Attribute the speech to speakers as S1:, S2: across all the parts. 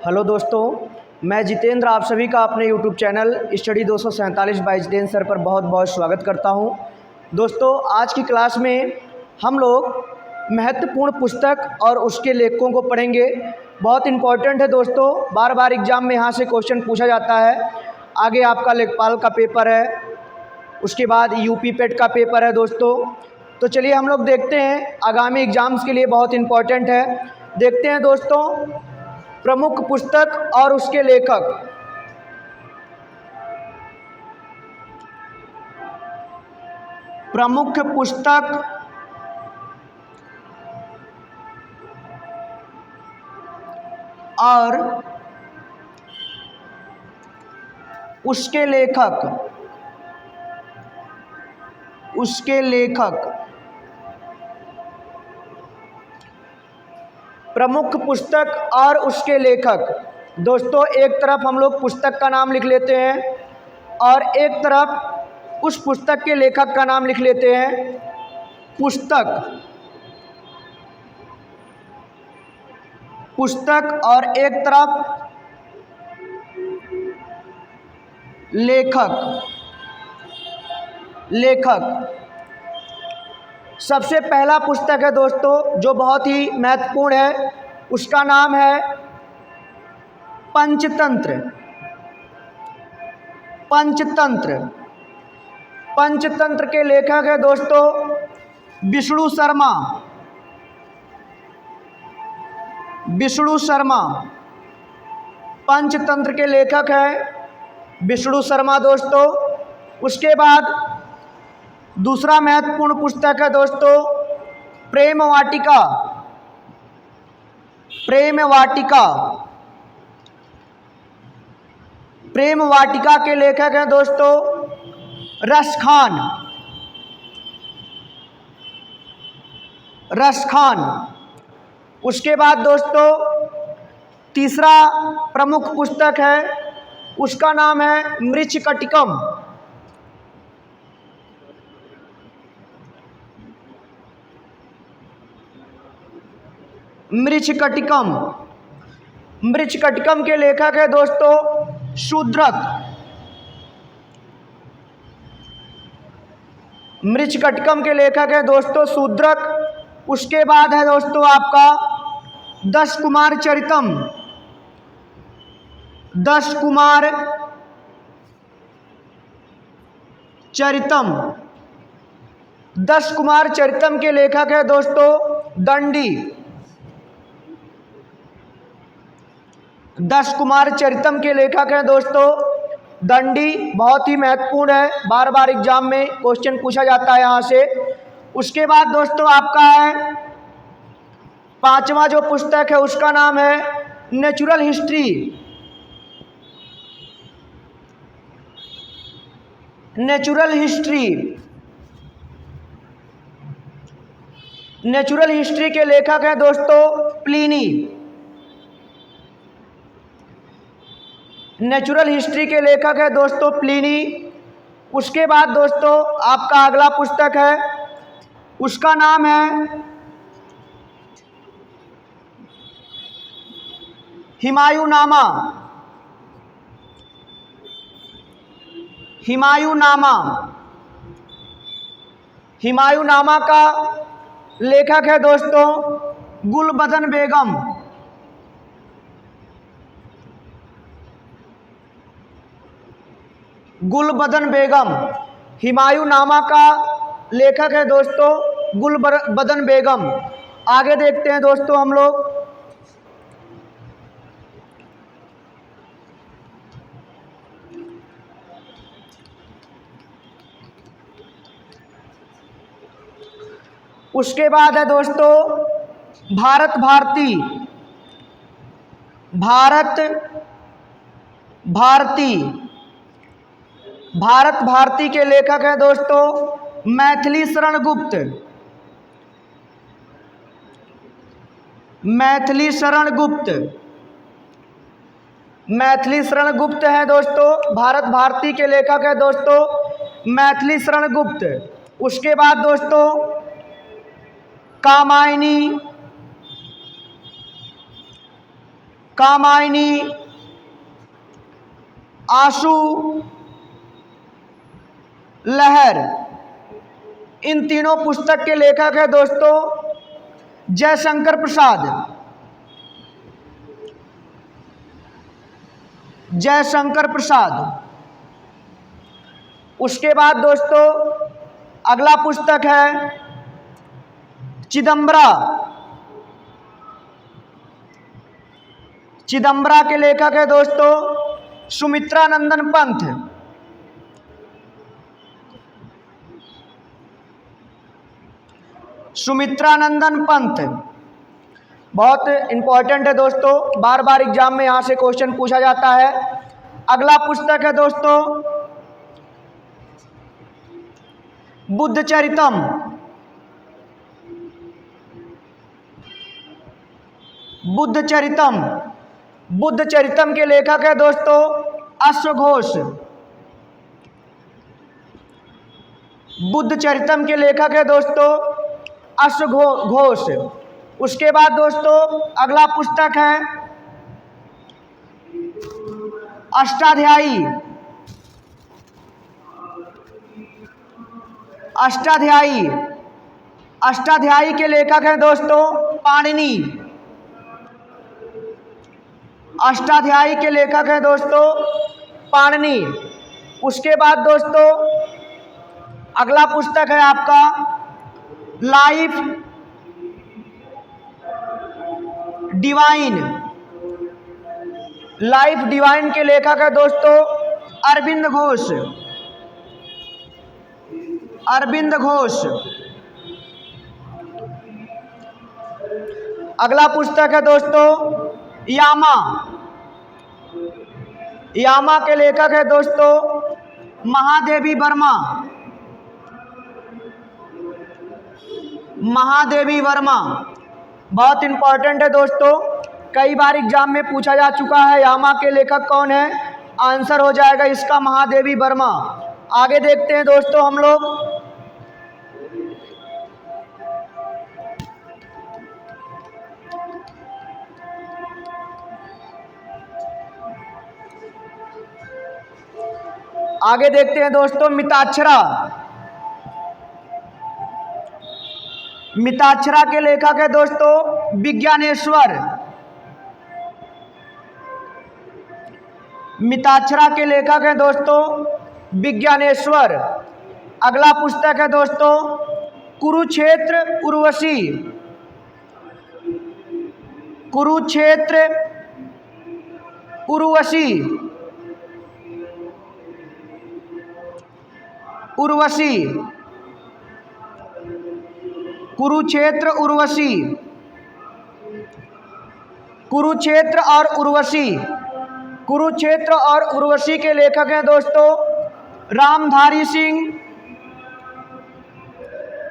S1: Hello दोस्तों, मैं जितेंद्र आप सभी का अपने YouTube channel study 247 by Jitendra sir पर बहुत बहुत स्वागत करता हूं। दोस्तों, आज की क्लास में हम लोग महत्वपूर्ण पुस्तक और उसके लेखकों को पढ़ेंगे। बहुत इम्पॉर्टेंट है दोस्तों, बार बार एग्ज़ाम में यहाँ से क्वेश्चन पूछा जाता है। आगे आपका लेखपाल का पेपर है, उसके बाद यूपी पेट का पेपर है दोस्तों। तो चलिए हम लोग देखते हैं, आगामी एग्ज़ाम्स के लिए बहुत इम्पॉर्टेंट है। देखते हैं दोस्तों, प्रमुख पुस्तक और उसके लेखक। प्रमुख पुस्तक और उसके लेखक। प्रमुख पुस्तक और उसके लेखक। दोस्तों, एक तरफ हम लोग पुस्तक का नाम लिख लेते हैं और एक तरफ उस पुस्तक के लेखक का नाम लिख लेते हैं। पुस्तक और एक तरफ लेखक। सबसे पहला पुस्तक है दोस्तों जो बहुत ही महत्वपूर्ण है, उसका नाम है पंचतंत्र। पंचतंत्र के लेखक है दोस्तों विष्णु शर्मा। पंचतंत्र के लेखक है विष्णु शर्मा दोस्तों। उसके बाद दूसरा महत्वपूर्ण पुस्तक है दोस्तों प्रेम वाटिका के लेखक हैं दोस्तों रस खान। उसके बाद दोस्तों तीसरा प्रमुख पुस्तक है, उसका नाम है मृच्छकटिकम। मृच्छकटिकम के लेखक है दोस्तों शूद्रक। मृच्छकटिकम के लेखक है दोस्तों शूद्रक। उसके बाद है दोस्तों आपका दश कुमार चरितम के लेखक है दोस्तों दंडी। दश कुमार चरितम के लेखक हैं दोस्तों दंडी। बहुत ही महत्वपूर्ण है, बार बार एग्जाम में क्वेश्चन पूछा जाता है यहाँ से। उसके बाद दोस्तों आपका है पांचवा जो पुस्तक है, उसका नाम है नेचुरल हिस्ट्री के लेखक हैं दोस्तों प्लिनी। नेचुरल हिस्ट्री के लेखक है दोस्तों प्लिनी। उसके बाद दोस्तों आपका अगला पुस्तक है, उसका नाम है हिमायूनामा का लेखक है दोस्तों गुलबदन बेगम। हिमायूनामा का लेखक है दोस्तों गुलबदन बेगम। आगे देखते हैं दोस्तों हम लोग उसके बाद है दोस्तों भारत भारती के लेखक हैं दोस्तों मैथिली शरण गुप्त है दोस्तों। भारत भारती के लेखक है दोस्तों मैथिली शरण गुप्त। उसके बाद दोस्तों कामायनी कामायनी, आंसू, लहर। इन तीनों पुस्तक के लेखक है दोस्तों जयशंकर प्रसाद। जयशंकर प्रसाद। उसके बाद दोस्तों अगला पुस्तक है चिदंबरा। चिदंबरा के लेखक है दोस्तों सुमित्रानंदन पंत। सुमित्रानंदन पंत बहुत इंपॉर्टेंट है दोस्तों, बार बार एग्जाम में यहाँ से क्वेश्चन पूछा जाता है। अगला पुस्तक है दोस्तों बुद्ध चरितम। बुद्ध चरितम। बुद्ध चरितम के लेखक है दोस्तों अश्वघोष। बुद्ध चरितम के लेखक है दोस्तों अश्वघोष। उसके बाद दोस्तों अगला पुस्तक है अष्टाध्यायी। अष्टाध्यायी। अष्टाध्यायी के लेखक हैं दोस्तों पाणिनि। अष्टाध्यायी के लेखक हैं दोस्तों पाणिनि। उसके बाद दोस्तों अगला पुस्तक है आपका लाइफ डिवाइन। लाइफ डिवाइन के लेखक है दोस्तों अरविंद घोष। अरविंद घोष। अगला पुस्तक है दोस्तों यामा। यामा के लेखक है दोस्तों महादेवी वर्मा। महादेवी वर्मा बहुत इंपॉर्टेंट है दोस्तों, कई बार एग्जाम में पूछा जा चुका है। यामा के लेखक कौन है? आंसर हो जाएगा इसका महादेवी वर्मा। आगे देखते हैं दोस्तों हम लोग आगे देखते हैं दोस्तों मिताक्षरा। मिताक्षरा के लेखक है दोस्तों विज्ञानेश्वर। मिताक्षरा के लेखक हैं दोस्तों विज्ञानेश्वर। अगला पुस्तक है दोस्तों कुरुक्षेत्र उर्वशी। कुरुक्षेत्र उर्वशी। उर्वशी। कुरुक्षेत्र उर्वशी। कुरुक्षेत्र और उर्वशी। कुरुक्षेत्र और उर्वशी के लेखक हैं दोस्तों रामधारी सिंह।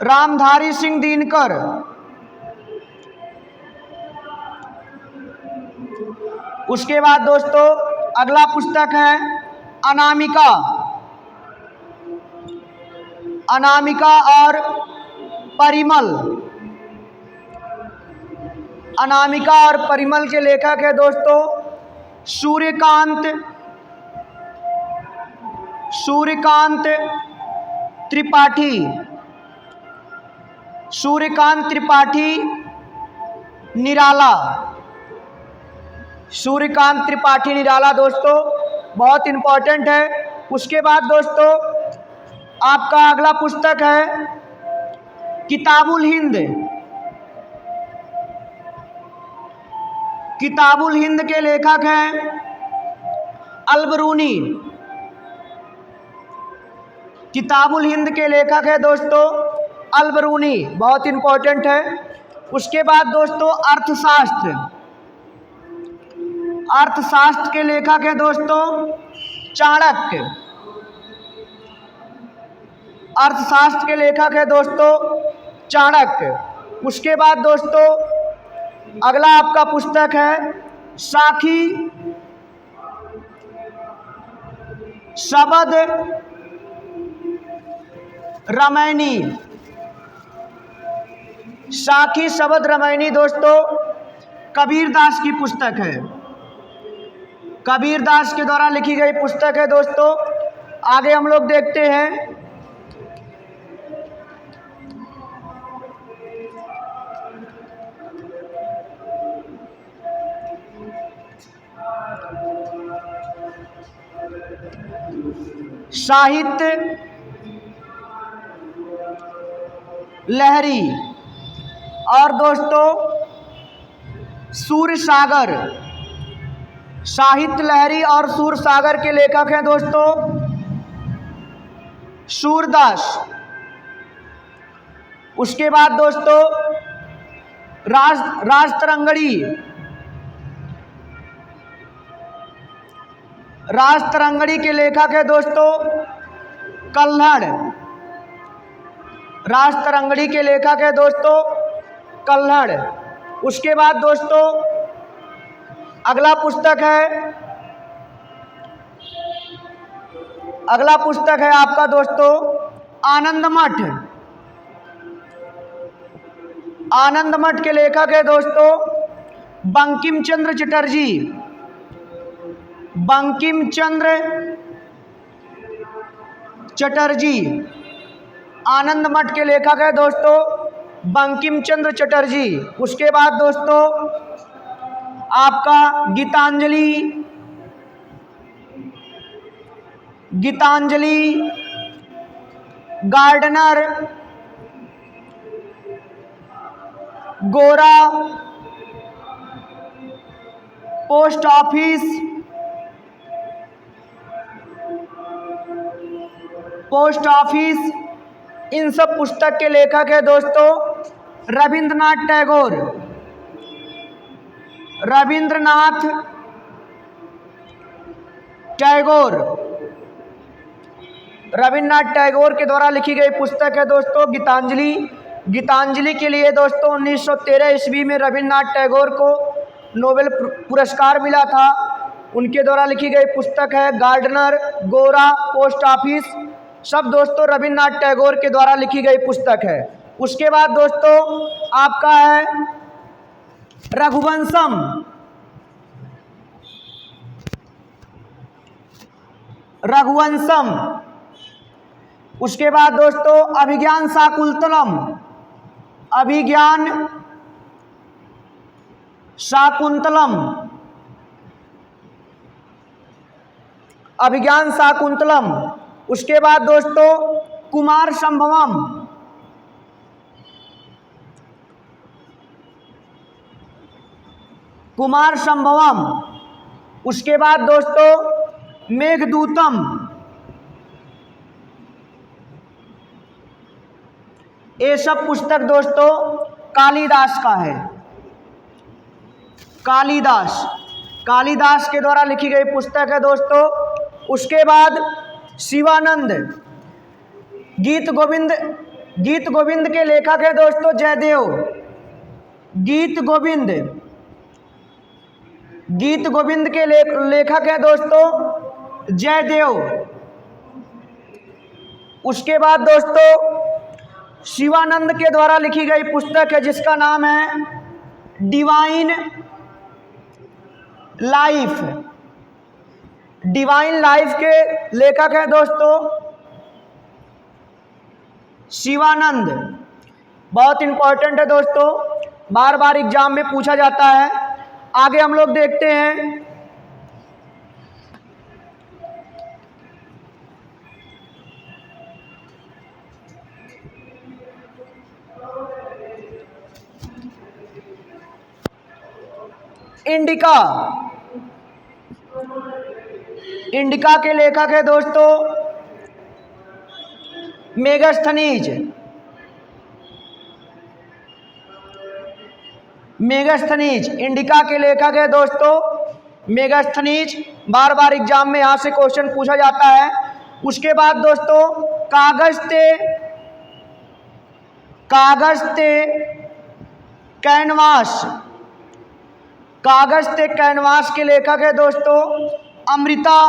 S1: रामधारी सिंह दिनकर। उसके बाद दोस्तों अगला पुस्तक है अनामिका। अनामिका और परिमल। अनामिका और परिमल के लेखक है दोस्तों सूर्यकांत। सूर्यकांत त्रिपाठी। सूर्यकांत त्रिपाठी निराला। सूर्यकांत त्रिपाठी निराला दोस्तों बहुत इंपॉर्टेंट है। उसके बाद दोस्तों आपका अगला पुस्तक है किताबुल हिंद। किताबुल हिंद के लेखक हैं अलबरूनी। किताबुल हिंद के लेखक है दोस्तों अलबरूनी, बहुत इंपॉर्टेंट है। उसके बाद दोस्तों अर्थशास्त्र। अर्थशास्त्र के लेखक है दोस्तों चाणक्य। अर्थशास्त्र के लेखक है दोस्तों चाणक्य। उसके बाद दोस्तों अगला आपका पुस्तक है साखी शबद रामायणी। साखी शबद रामायणी दोस्तों कबीरदास की पुस्तक है। कबीरदास के द्वारा लिखी गई पुस्तक है दोस्तों। आगे हम लोग देखते हैं साहित्य लहरी और दोस्तों सूरसागर। साहित्य लहरी और सूरसागर के लेखक हैं दोस्तों सूरदास। उसके बाद दोस्तों राजतरंगड़ी के लेखक है दोस्तों कल्हड़। राजतरंगड़ी के लेखक है दोस्तों कल्हड़। उसके बाद दोस्तों अगला पुस्तक है आपका दोस्तों आनंद मठ। आनंद मठ के लेखक है दोस्तों बंकिम चंद्र चटर्जी। बंकिम चंद्र चटर्जी आनंद मठ के लेखक है दोस्तों बंकिम चंद्र चटर्जी। उसके बाद दोस्तों आपका गीतांजलि गार्डनर गोरा पोस्ट ऑफिस इन सब पुस्तक के लेखक है दोस्तों रविंद्रनाथ टैगोर के द्वारा लिखी गई पुस्तक है दोस्तों गीतांजलि। गीतांजलि के लिए दोस्तों 1913 ईस्वी में रविंद्रनाथ टैगोर को नोबेल पुरस्कार मिला था। उनके द्वारा लिखी गई पुस्तक है गार्डनर गोरा पोस्ट ऑफिस, सब दोस्तों रविंद्रनाथ टैगोर के द्वारा लिखी गई पुस्तक है। उसके बाद दोस्तों आपका है रघुवंशम। उसके बाद दोस्तों अभिज्ञान शाकुंतलम। उसके बाद दोस्तों कुमार संभवम। उसके बाद दोस्तों मेघदूतम। ये सब पुस्तक दोस्तों कालिदास का है। कालिदास के द्वारा लिखी गई पुस्तक है दोस्तों। उसके बाद शिवानंद गीत गोविंद के लेखक है दोस्तों जयदेव। गीत गोविंद के लेखक है दोस्तों जयदेव। उसके बाद दोस्तों शिवानंद के द्वारा लिखी गई पुस्तक है जिसका नाम है डिवाइन लाइफ। डिवाइन लाइफ के लेखक हैं दोस्तों शिवानंद। बहुत इंपॉर्टेंट है दोस्तों, बार बार एग्जाम में पूछा जाता है। आगे हम लोग देखते हैं इंडिका के लेखक है दोस्तों मेगास्थनीज। इंडिका के लेखक है दोस्तों मेगास्थनीज। बार बार एग्जाम में यहाँ से क्वेश्चन पूछा जाता है। उसके बाद दोस्तों कागज ते कैनवास के लेखक है दोस्तों अमृता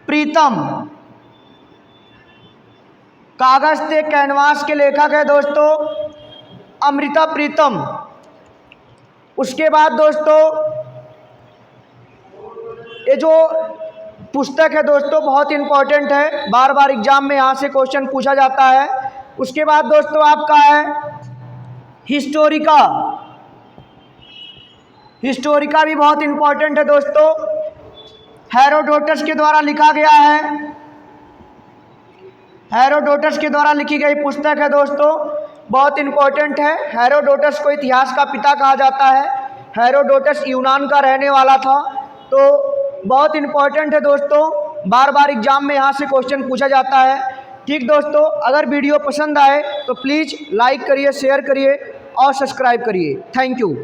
S1: प्रीतम। कागज ते कैनवास के लेखक है दोस्तों अमृता प्रीतम। उसके बाद दोस्तों ये जो पुस्तक है दोस्तों बहुत इम्पोर्टेंट है, बार बार एग्जाम में यहाँ से क्वेश्चन पूछा जाता है। उसके बाद दोस्तों आपका है हिस्टोरिका। हिस्टोरिका भी बहुत इम्पोर्टेंट है दोस्तों, हेरोडोटस के द्वारा लिखा गया है। हेरोडोटस के द्वारा लिखी गई पुस्तक है दोस्तों, बहुत इम्पोर्टेंट है। हेरोडोटस को इतिहास का पिता कहा जाता है। हेरोडोटस यूनान का रहने वाला था, तो बहुत इम्पोर्टेंट है दोस्तों, बार बार एग्जाम में यहाँ से क्वेश्चन पूछा जाता है। ठीक दोस्तों, अगर वीडियो पसंद आए तो प्लीज़ लाइक करिए, शेयर करिए और सब्सक्राइब करिए। Thank you.